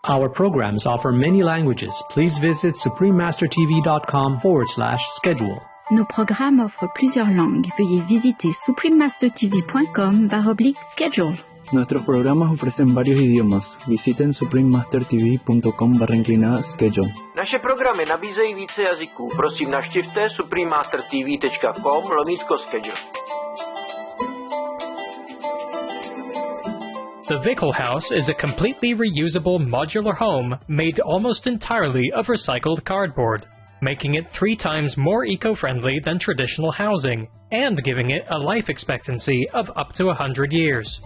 Our programs offer many languages. Please visit suprememastertv.com/schedule. Nos programmes offrent plusieurs langues. Veuillez visiter suprememastertv.com/schedule. Nuestros programas ofrecen varios idiomas. Visiten suprememastertv.com/schedule. Naše programy nabízejí více jazyků. Prosím, navštivte suprememastertv.com/schedule. The Wikkelhouse is a completely reusable modular home made almost entirely of recycled cardboard, making it 3 times more eco-friendly than traditional housing, and giving it a life expectancy of up to 100 years.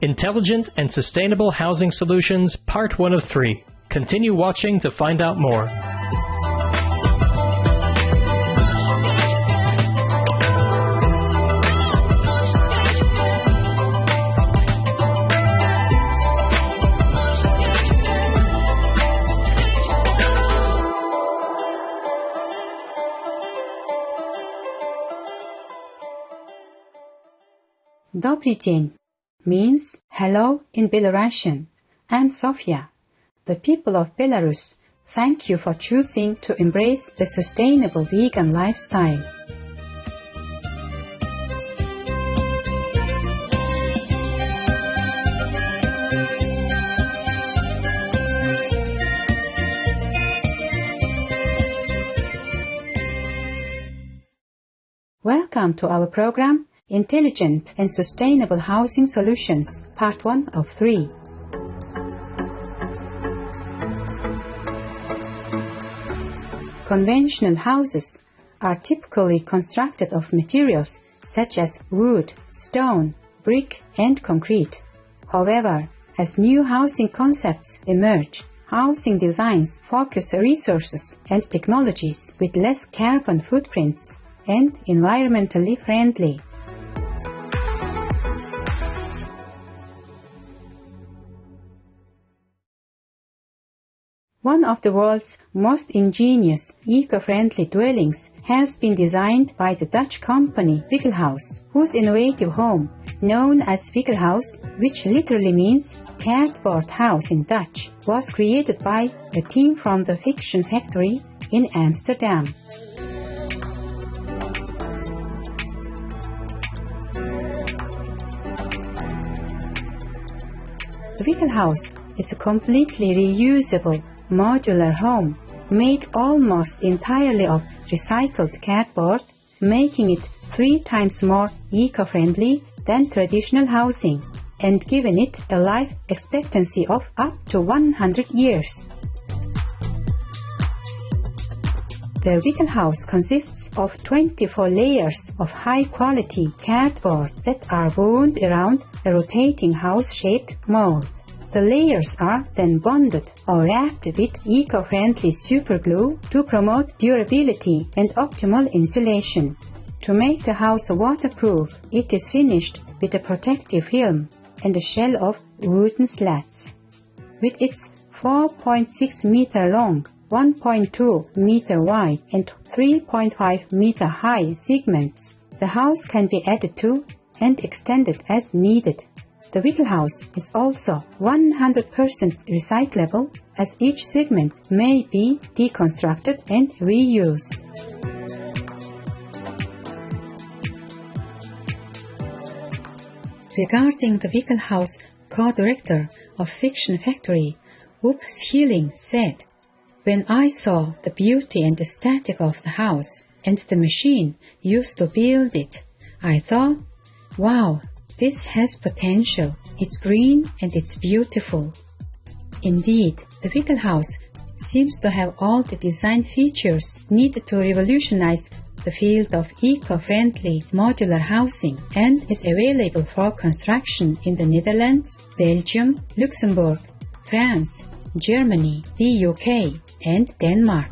Intelligent and Sustainable Housing Solutions, Part 1 of 3. Continue watching to find out more. Dobry dzień means hello in Belarusian. I'm Sofia. The people of Belarus thank you for choosing to embrace the sustainable vegan lifestyle. Welcome to our program, Intelligent and Sustainable Housing Solutions, Part 1 of 3. Conventional houses are typically constructed of materials such as wood, stone, brick and concrete. However, as new housing concepts emerge, housing designs focus resources and technologies with less carbon footprints and environmentally friendly. One of the world's most ingenious, eco-friendly dwellings has been designed by the Dutch company Wikkelhouse, whose innovative home, known as Wikkelhouse, which literally means cardboard house in Dutch, was created by a team from the fiction Factory in Amsterdam. The Wikkelhouse is a completely reusable modular home made almost entirely of recycled cardboard, making it 3 times more eco-friendly than traditional housing and giving it a life expectancy of up to 100 years. The Wikkelhouse consists of 24 layers of high-quality cardboard that are wound around a rotating house-shaped mold. The layers are then bonded or wrapped with eco-friendly superglue to promote durability and optimal insulation. To make the house waterproof, it is finished with a protective film and a shell of wooden slats. With its 4.6 meter long, 1.2 meter wide and 3.5 meter high segments, the house can be added to and extended as needed. The Wikkelhouse is also 100% recyclable, as each segment may be deconstructed and reused. Regarding the Wikkelhouse co-director of Fiction Factory, Whoop Schilling said, "When I saw the beauty and aesthetic of the house and the machine used to build it, I thought, wow, this has potential. It's green and it's beautiful." Indeed, the Wikkelhouse seems to have all the design features needed to revolutionize the field of eco-friendly modular housing and is available for construction in the Netherlands, Belgium, Luxembourg, France, Germany, the UK and Denmark.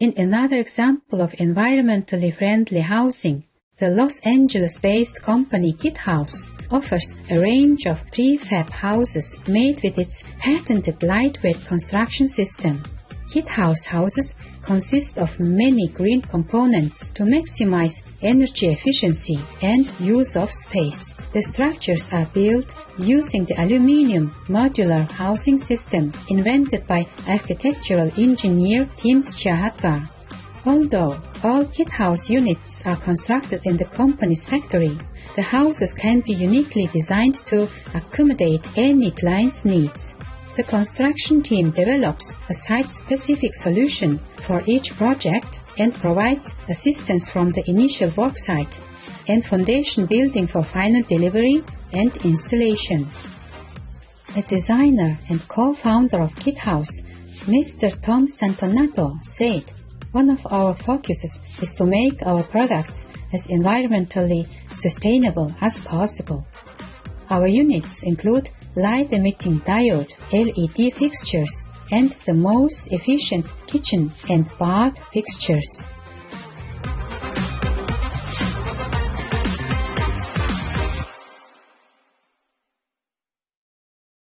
In another example of environmentally friendly housing, the Los Angeles-based company KitHAUS offers a range of prefab houses made with its patented lightweight construction system. KitHAUS houses consist of many green components to maximize energy efficiency and use of space. The structures are built using the aluminium modular housing system invented by architectural engineer Tim Schahatgar. Although all KitHAUS units are constructed in the company's factory, the houses can be uniquely designed to accommodate any client's needs. The construction team develops a site-specific solution for each project and provides assistance from the initial work site and foundation building for final delivery and installation. The designer and co-founder of KitHAUS, Mr. Tom Santonato, said, "One of our focuses is to make our products as environmentally sustainable as possible. Our units include light-emitting diode LED fixtures and the most efficient kitchen and bath fixtures."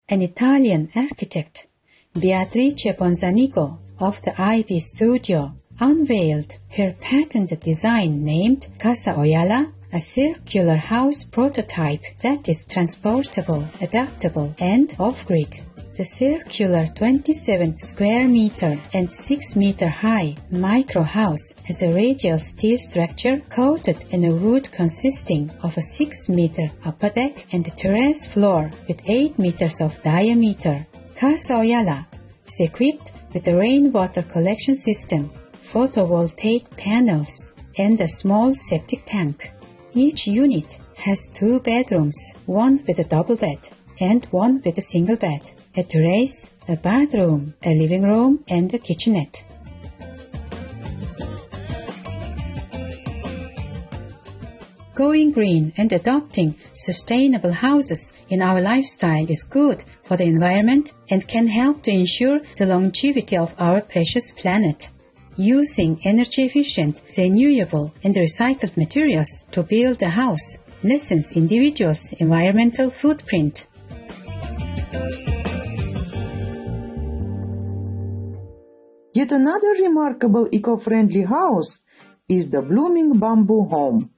An Italian architect, Beatrice Bonzanigo of the IB Studio, unveiled her patented design named Casa Oyala, a circular house prototype that is transportable, adaptable, and off-grid. The circular 27 square meter and 6 meter high micro house has a radial steel structure coated in a wood consisting of a 6 meter upper deck and a terrace floor with 8 meters of diameter. Casa Oyala is equipped with a rainwater collection system, photovoltaic panels, and a small septic tank. Each unit has 2 bedrooms, one with a double bed and one with a single bed, a terrace, a bathroom, a living room, and a kitchenette. Going green and adopting sustainable houses in our lifestyle is good for the environment and can help to ensure the longevity of our precious planet. Using energy-efficient, renewable, and recycled materials to build a house lessens individuals' environmental footprint. Yet another remarkable eco-friendly house is the blooming bamboo home.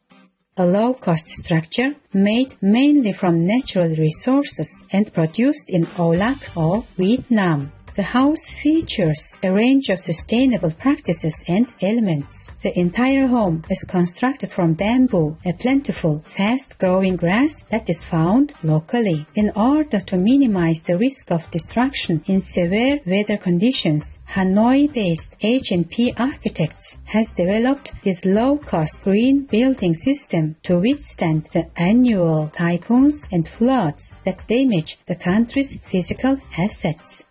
A low-cost structure made mainly from natural resources and produced in Olac or Vietnam. The house features a range of sustainable practices and elements. The entire home is constructed from bamboo, a plentiful, fast-growing grass that is found locally. In order to minimize the risk of destruction in severe weather conditions, Hanoi-based H&P Architects has developed this low-cost green building system to withstand the annual typhoons and floods that damage the country's physical assets.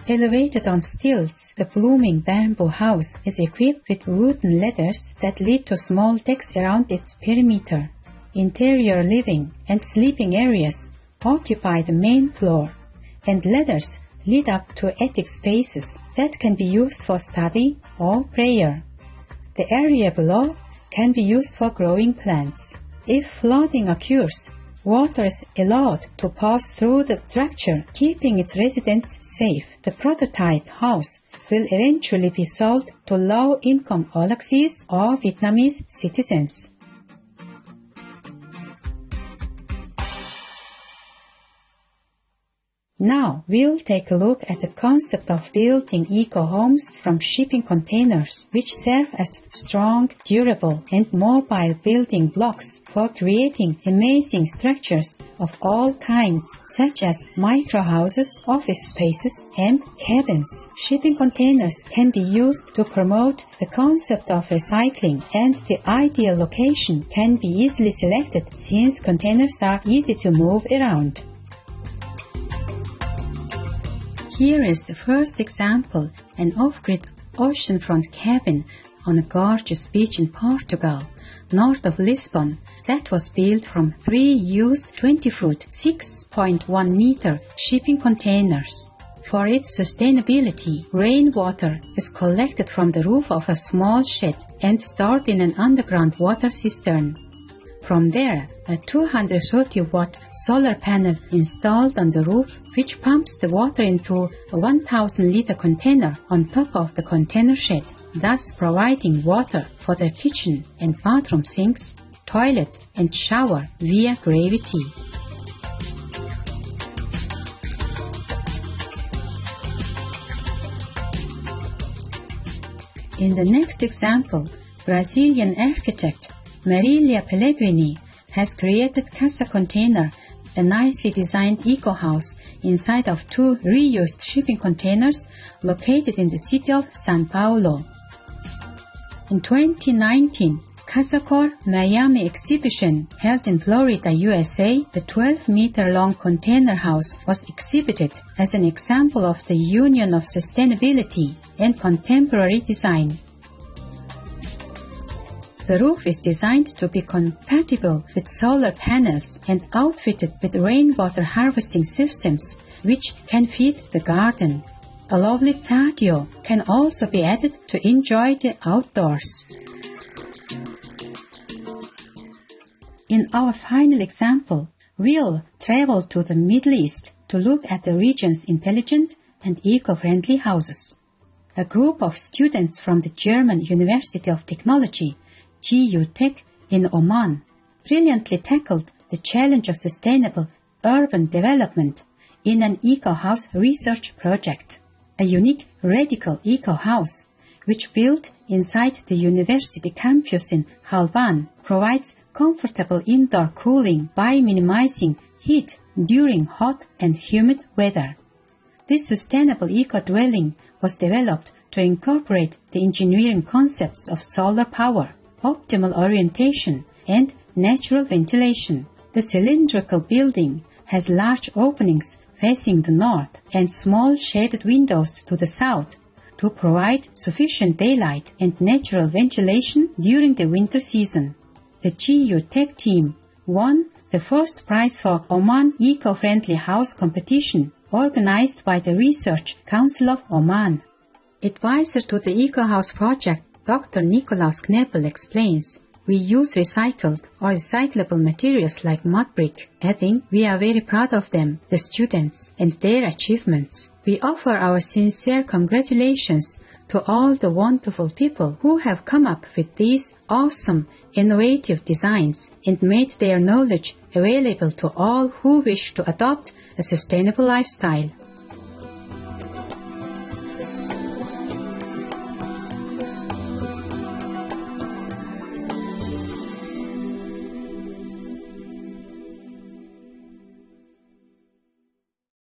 Elevated on stilts, the blooming bamboo house is equipped with wooden ladders that lead to small decks around its perimeter. Interior living and sleeping areas occupy the main floor, and ladders lead up to attic spaces that can be used for study or prayer. The area below can be used for growing plants. If flooding occurs, water is allowed to pass through the structure, keeping its residents safe. The prototype house will eventually be sold to low-income Olaxese or Vietnamese citizens. Now we'll take a look at the concept of building eco-homes from shipping containers, which serve as strong, durable, and mobile building blocks for creating amazing structures of all kinds, such as micro-houses, office spaces, and cabins. Shipping containers can be used to promote the concept of recycling, and the ideal location can be easily selected since containers are easy to move around. Here is the first example, an off-grid oceanfront cabin on a gorgeous beach in Portugal, north of Lisbon, that was built from 3 used 20-foot, 6.1-meter shipping containers. For its sustainability, rainwater is collected from the roof of a small shed and stored in an underground water cistern. From there, a 230-watt solar panel installed on the roof, which pumps the water into a 1,000-liter container on top of the container shed, thus providing water for the kitchen and bathroom sinks, toilet and shower via gravity. In the next example, Brazilian architect Marilia Pellegrini has created Casa Container, a nicely designed eco-house inside of 2 reused shipping containers located in the city of São Paulo. In 2019, CasaCore Miami exhibition held in Florida, USA, the 12-meter-long container house was exhibited as an example of the union of sustainability and contemporary design. The roof is designed to be compatible with solar panels and outfitted with rainwater harvesting systems, which can feed the garden. A lovely patio can also be added to enjoy the outdoors. In our final example, we'll travel to the Middle East to look at the region's intelligent and eco-friendly houses. A group of students from the German University of Technology, GU Tech in Oman, brilliantly tackled the challenge of sustainable urban development in an eco-house research project. A unique radical eco-house, which built inside the university campus in Halban, provides comfortable indoor cooling by minimizing heat during hot and humid weather. This sustainable eco-dwelling was developed to incorporate the engineering concepts of solar power, optimal orientation, and natural ventilation. The cylindrical building has large openings facing the north and small shaded windows to the south to provide sufficient daylight and natural ventilation during the winter season. The GU Tech team won the first prize for Oman Eco-Friendly House competition organized by the Research Council of Oman. Advisor to the Eco House project, Dr. Nikolaus Knebel explains, "We use recycled or recyclable materials like mud brick, adding, we are very proud of them, the students, and their achievements. We offer our sincere congratulations to all the wonderful people who have come up with these awesome, innovative designs and made their knowledge available to all who wish to adopt a sustainable lifestyle."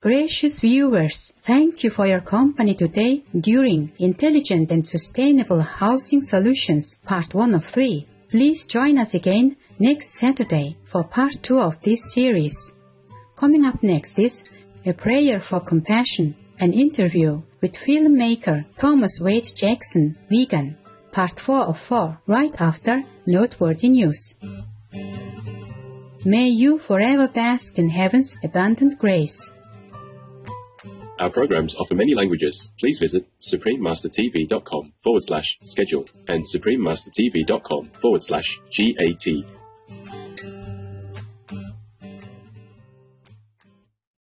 Gracious viewers, thank you for your company today during Intelligent and Sustainable Housing Solutions Part 1 of 3. Please join us again next Saturday for Part 2 of this series. Coming up next is A Prayer for Compassion, an interview with filmmaker Thomas Wade Jackson, vegan, Part 4 of 4, right after Noteworthy News. May you forever bask in heaven's abundant grace. Our programs offer many languages. Please visit suprememastertv.com/schedule and suprememastertv.com/GAT.